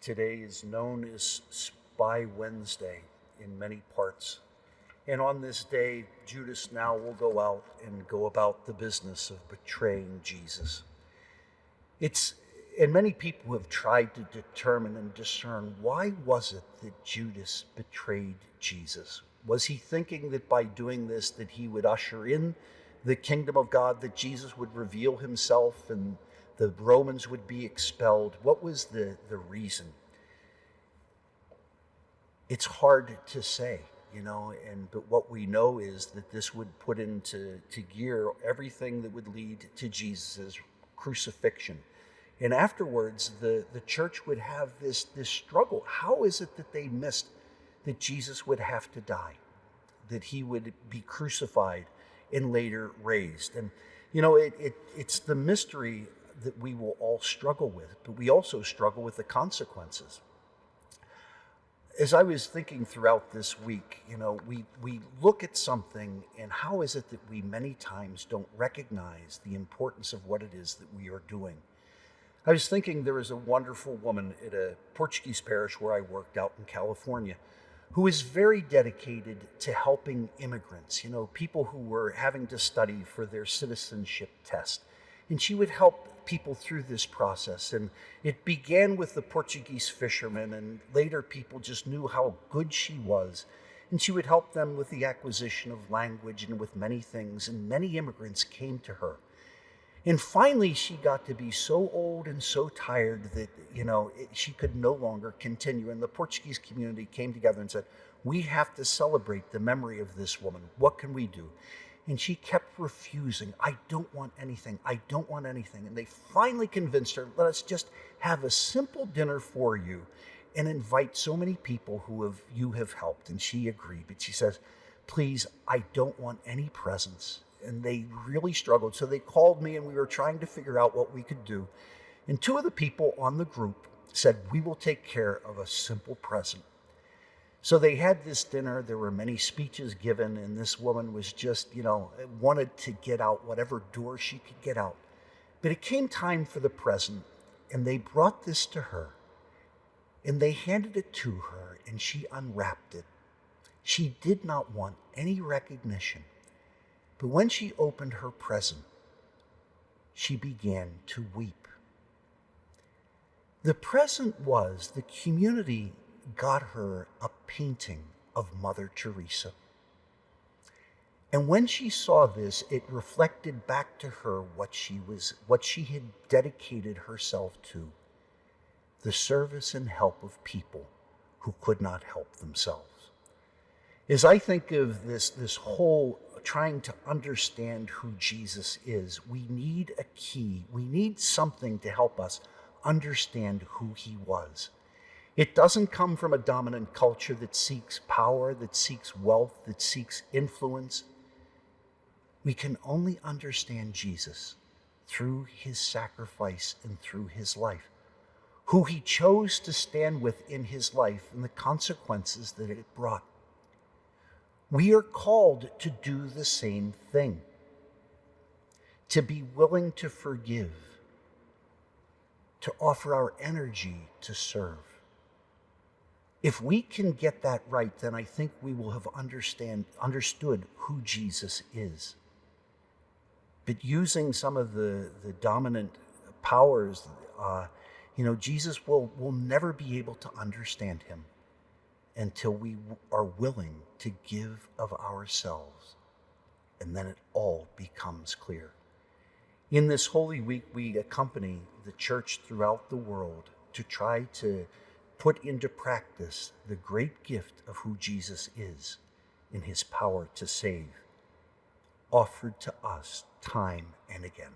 Today is known as Spy Wednesday in many parts. And on this day, Judas now will go out and go about the business of betraying Jesus. And many people have tried to determine and discern, why was it that Judas betrayed Jesus? Was he thinking that by doing this that he would usher in the kingdom of God, that Jesus would reveal himself and the Romans would be expelled? What was the reason? It's hard to say, but what we know is that this would put into gear everything that would lead to Jesus' crucifixion. And afterwards, the church would have this struggle. How is it that they missed that Jesus would have to die, that he would be crucified and later raised? And, it's the mystery that we will all struggle with, but we also struggle with the consequences. As I was thinking throughout this week, we look at something, and how is it that we many times don't recognize the importance of what it is that we are doing? I was thinking there was a wonderful woman at a Portuguese parish where I worked out in California who is very dedicated to helping immigrants, people who were having to study for their citizenship test. And she would help people through this process. And it began with the Portuguese fishermen, and later people just knew how good she was. And she would help them with the acquisition of language and with many things. And many immigrants came to her. And finally, she got to be so old and so tired that, she could no longer continue. And the Portuguese community came together and said, we have to celebrate the memory of this woman. What can we do? And she kept refusing. I don't want anything. I don't want anything. And they finally convinced her, let us just have a simple dinner for you and invite so many people who you have helped. And she agreed. But she says, please, I don't want any presents. And they really struggled. So they called me, and we were trying to figure out what we could do. And two of the people on the group said, we will take care of a simple present. So they had this dinner. There were many speeches given, and this woman was just, wanted to get out whatever door she could get out. But it came time for the present, and they brought this to her, and they handed it to her, and she unwrapped it. She did not want any recognition. But when she opened her present, she began to weep. The present was the community got her a painting of Mother Teresa. And when she saw this, it reflected back to her what she had dedicated herself to, the service and help of people who could not help themselves. As I think of this whole trying to understand who Jesus is, we need a key. We need something to help us understand who he was. It doesn't come from a dominant culture that seeks power, that seeks wealth, that seeks influence. We can only understand Jesus through his sacrifice and through his life, who he chose to stand with in his life and the consequences that it brought. We are called to do the same thing, to be willing to forgive, to offer our energy to serve. If we can get that right, then I think we will have understood who Jesus is. But using some of the dominant powers, Jesus will never be able to understand him until we are willing to give of ourselves, and then it all becomes clear. In this Holy Week, we accompany the church throughout the world to try to put into practice the great gift of who Jesus is in his power to save, offered to us time and again.